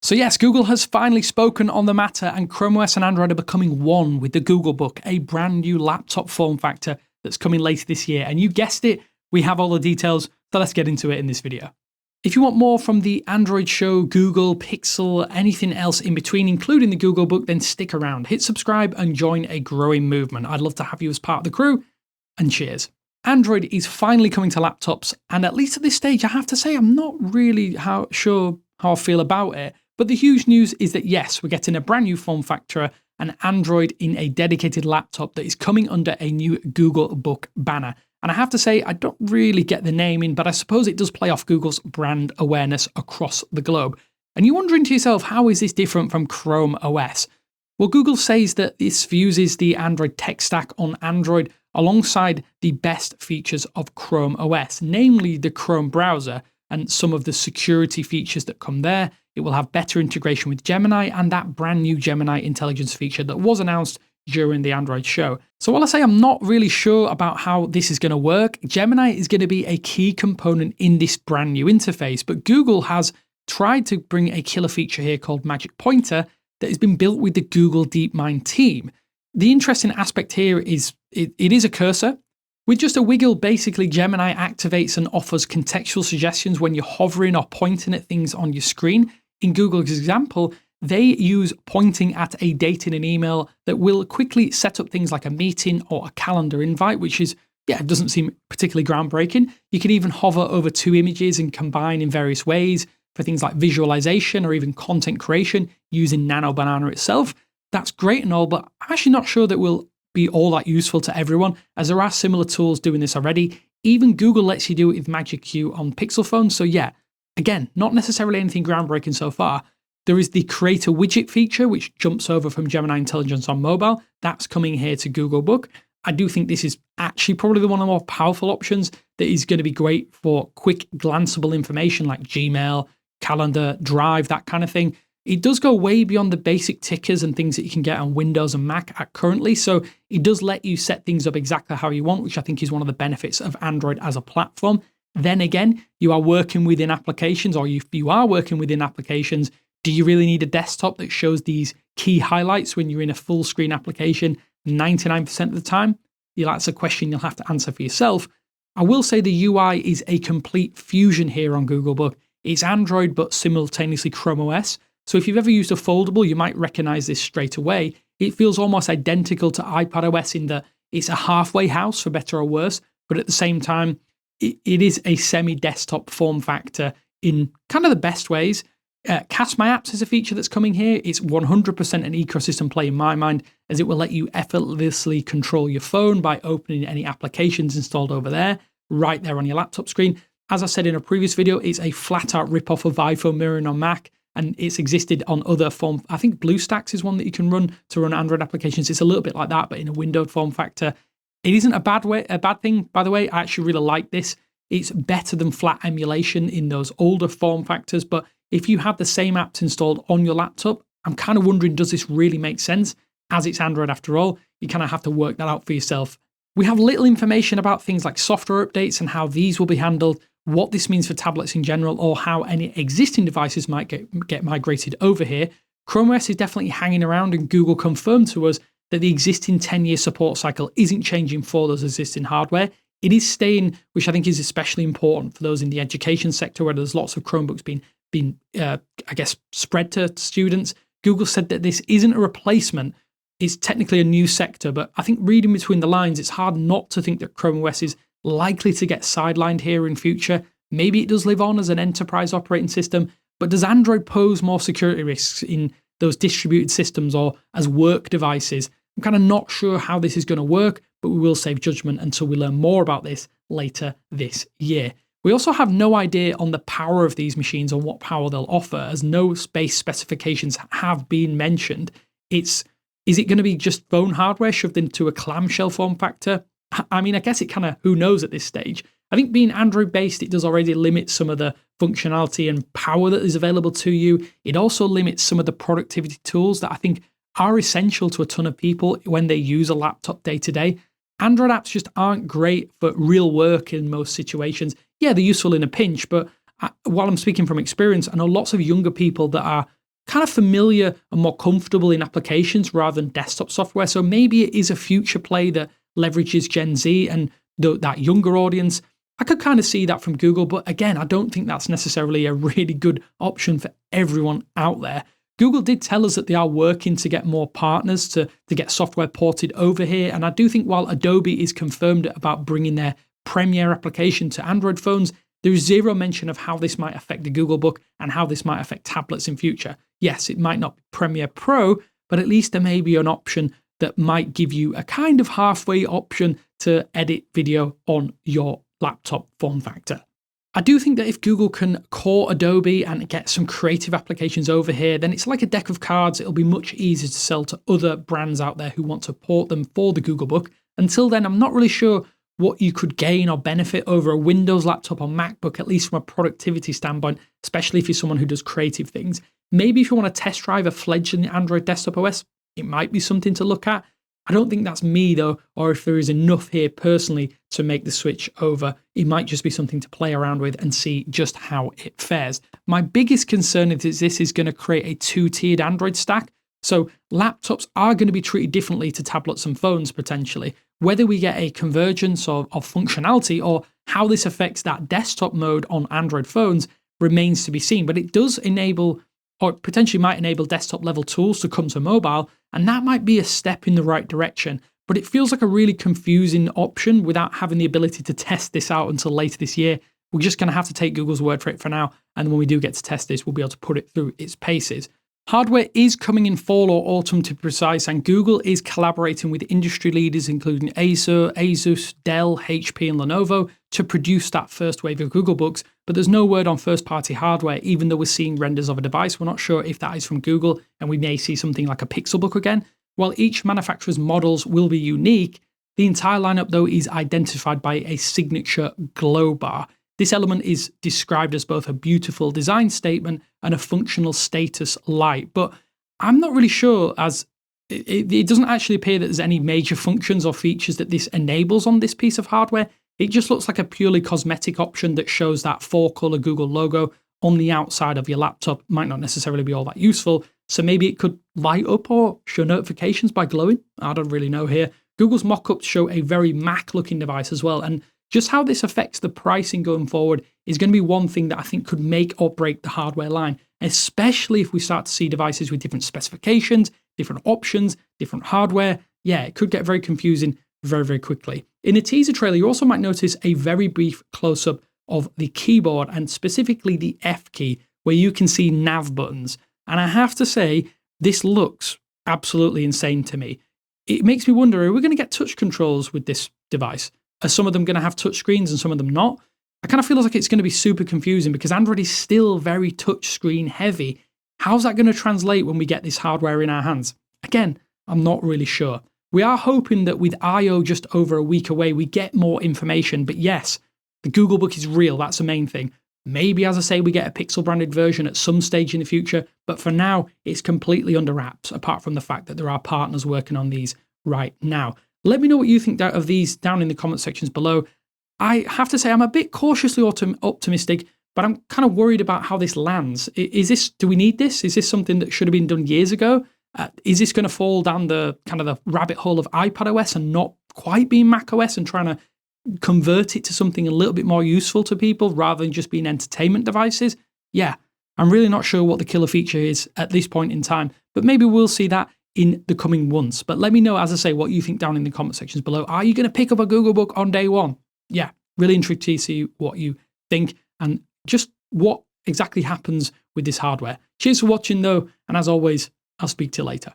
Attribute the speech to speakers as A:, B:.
A: So yes, Google has finally spoken on the matter, and Chrome OS and Android are becoming one with the Googlebook, a brand new laptop form factor that's coming later this year. And you guessed it, we have all the details, so let's get into it in this video. If you want more from the Android show, Google, Pixel, anything else in between, including the Googlebook, then stick around, hit subscribe and join a growing movement. I'd love to have you as part of the crew, and cheers. Android is finally coming to laptops, and at least at this stage, I have to say I'm not really sure how I feel about it. But the huge news is that yes, we're getting a brand new form factor, an Android in a dedicated laptop that is coming under a new Googlebook banner. And I have to say, I don't really get the naming, but I suppose it does play off Google's brand awareness across the globe. And you're wondering to yourself, how is this different from Chrome OS? Well, Google says that this uses the Android tech stack on Android alongside the best features of Chrome OS, namely the Chrome browser and some of the security features that come there. It will have better integration with Gemini and that brand new Gemini intelligence feature that was announced during the Android show. So while I say I'm not really sure about how this is going to work, Gemini is going to be a key component in this brand new interface, but Google has tried to bring a killer feature here called Magic Pointer that has been built with the Google DeepMind team. The interesting aspect here is it is a cursor. With just a wiggle, basically Gemini activates and offers contextual suggestions when you're hovering or pointing at things on your screen. In Google's example, they use pointing at a date in an email that will quickly set up things like a meeting or a calendar invite, which is, it doesn't seem particularly groundbreaking. You can even hover over two images and combine in various ways for things like visualization or even content creation using Nano Banana itself. That's great and all, but I'm actually not sure that will be all that useful to everyone, as there are similar tools doing this already. Even Google lets you do it with Magic Q on Pixel phones. So yeah, again, not necessarily anything groundbreaking so far. There is the Create a Widget feature, which jumps over from Gemini Intelligence on mobile. That's coming here to Googlebook. I do think this is actually probably one of the more powerful options that is going to be great for quick, glanceable information like Gmail, Calendar, Drive, that kind of thing. It does go way beyond the basic tickers and things that you can get on Windows and Mac currently, so it does let you set things up exactly how you want, which I think is one of the benefits of Android as a platform. Then again, you are working within applications, or if you are working within applications, do you really need a desktop that shows these key highlights when you're in a full screen application 99% of the time? That's a question you'll have to answer for yourself. I will say the UI is a complete fusion here on Googlebook. It's Android, but simultaneously Chrome OS. So if you've ever used a foldable, you might recognize this straight away. It feels almost identical to iPadOS in that it's a halfway house, for better or worse, but at the same time, it is a semi-desktop form factor in kind of the best ways. Cast My Apps is a feature that's coming here. It's 100% an ecosystem play in my mind, as it will let you effortlessly control your phone by opening any applications installed over there, right there on your laptop screen. As I said in a previous video, it's a flat-out rip-off of iPhone mirroring on Mac, and it's existed on other form. I think BlueStacks is one that you can run to run Android applications. It's a little bit like that, but in a windowed form factor. It isn't a bad thing, by the way. I actually really like this. It's better than flat emulation in those older form factors, but if you have the same apps installed on your laptop, I'm kind of wondering, does this really make sense? As it's Android after all, you kind of have to work that out for yourself. We have little information about things like software updates and how these will be handled, what this means for tablets in general, or how any existing devices might get migrated over here. Chrome OS is definitely hanging around, and Google confirmed to us that the existing 10-year support cycle isn't changing for those existing hardware. It is staying, which I think is especially important for those in the education sector where there's lots of Chromebooks being spread to students. Google said that this isn't a replacement. It's technically a new sector, but I think reading between the lines, it's hard not to think that Chrome OS is likely to get sidelined here in future. Maybe it does live on as an enterprise operating system, but does Android pose more security risks in those distributed systems or as work devices? I'm kind of not sure how this is going to work, but we will save judgment until we learn more about this later this year. We also have no idea on the power of these machines or what power they'll offer, as no space specifications have been mentioned. Is it going to be just phone hardware shoved into a clamshell form factor? I mean, I guess it kind of, who knows at this stage. I think being Android-based, it does already limit some of the functionality and power that is available to you. It also limits some of the productivity tools that I think are essential to a ton of people when they use a laptop day to day. Android apps just aren't great for real work in most situations. Yeah, they're useful in a pinch, but while I'm speaking from experience, I know lots of younger people that are kind of familiar and more comfortable in applications rather than desktop software. So maybe it is a future play that leverages Gen Z and that younger audience. I could kind of see that from Google, but again, I don't think that's necessarily a really good option for everyone out there. Google did tell us that they are working to get more partners to get software ported over here. And I do think while Adobe is confirmed about bringing their Premiere application to Android phones, there is zero mention of how this might affect the Googlebook and how this might affect tablets in future. Yes, it might not be Premiere Pro, but at least there may be an option that might give you a kind of halfway option to edit video on your laptop form factor. I do think that if Google can core Adobe and get some creative applications over here, then it's like a deck of cards. It'll be much easier to sell to other brands out there who want to port them for the Googlebook. Until then, I'm not really sure what you could gain or benefit over a Windows laptop or MacBook, at least from a productivity standpoint, especially if you're someone who does creative things. Maybe if you want to test drive a fledgling Android desktop OS, it might be something to look at. I don't think that's me though, or if there is enough here personally to make the switch over. It might just be something to play around with and see just how it fares. My biggest concern is this is going to create a two-tiered Android stack. So laptops are going to be treated differently to tablets and phones potentially. Whether we get a convergence of functionality or how this affects that desktop mode on Android phones remains to be seen. But it does enable, or potentially might enable, desktop level tools to come to mobile, and that might be a step in the right direction. But it feels like a really confusing option without having the ability to test this out until later this year. We're just going to have to take Google's word for it for now, and when we do get to test this, we'll be able to put it through its paces. Hardware is coming in fall or autumn to be precise, and Google is collaborating with industry leaders including Asus, Dell, HP and Lenovo to produce that first wave of Googlebooks, but there's no word on first-party hardware, even though we're seeing renders of a device. We're not sure if that is from Google, and we may see something like a Pixelbook again. While each manufacturer's models will be unique, the entire lineup though is identified by a signature glow bar. This element is described as both a beautiful design statement and a functional status light, but I'm not really sure, as it doesn't actually appear that there's any major functions or features that this enables on this piece of hardware. It just looks like a purely cosmetic option that shows that 4-color Google logo on the outside of your laptop. Might not necessarily be all that useful, so maybe it could light up or show notifications by glowing. I don't really know here. Google's mock-ups show a very Mac-looking device as well, and just how this affects the pricing going forward is going to be one thing that I think could make or break the hardware line, especially if we start to see devices with different specifications, different options, different hardware. Yeah, it could get very confusing very, very quickly. In a teaser trailer, you also might notice a very brief close-up of the keyboard and specifically the F key, where you can see nav buttons. And I have to say, this looks absolutely insane to me. It makes me wonder, are we going to get touch controls with this device? Are some of them going to have touch screens and some of them not? I kind of feel like it's going to be super confusing because Android is still very touch screen heavy. How's that going to translate when we get this hardware in our hands? Again, I'm not really sure. We are hoping that with I/O just over a week away, we get more information. But yes, the Googlebook is real. That's the main thing. Maybe, as I say, we get a Pixel branded version at some stage in the future. But for now, it's completely under wraps, apart from the fact that there are partners working on these right now. Let me know what you think of these down in the comment sections below. I have to say I'm a bit cautiously optimistic, but I'm kind of worried about how this lands. Do we need this? Is this something that should have been done years ago? Is this going to fall down the kind of the rabbit hole of iPadOS and not quite being macOS and trying to convert it to something a little bit more useful to people rather than just being entertainment devices? Yeah, I'm really not sure what the killer feature is at this point in time, but maybe we'll see that in the coming months. But let me know, as I say, what you think down in the comment sections below. Are you going to pick up a Googlebook on day one? Yeah, really intrigued to see what you think and just what exactly happens with this hardware. Cheers for watching though, and as always, I'll speak to you later.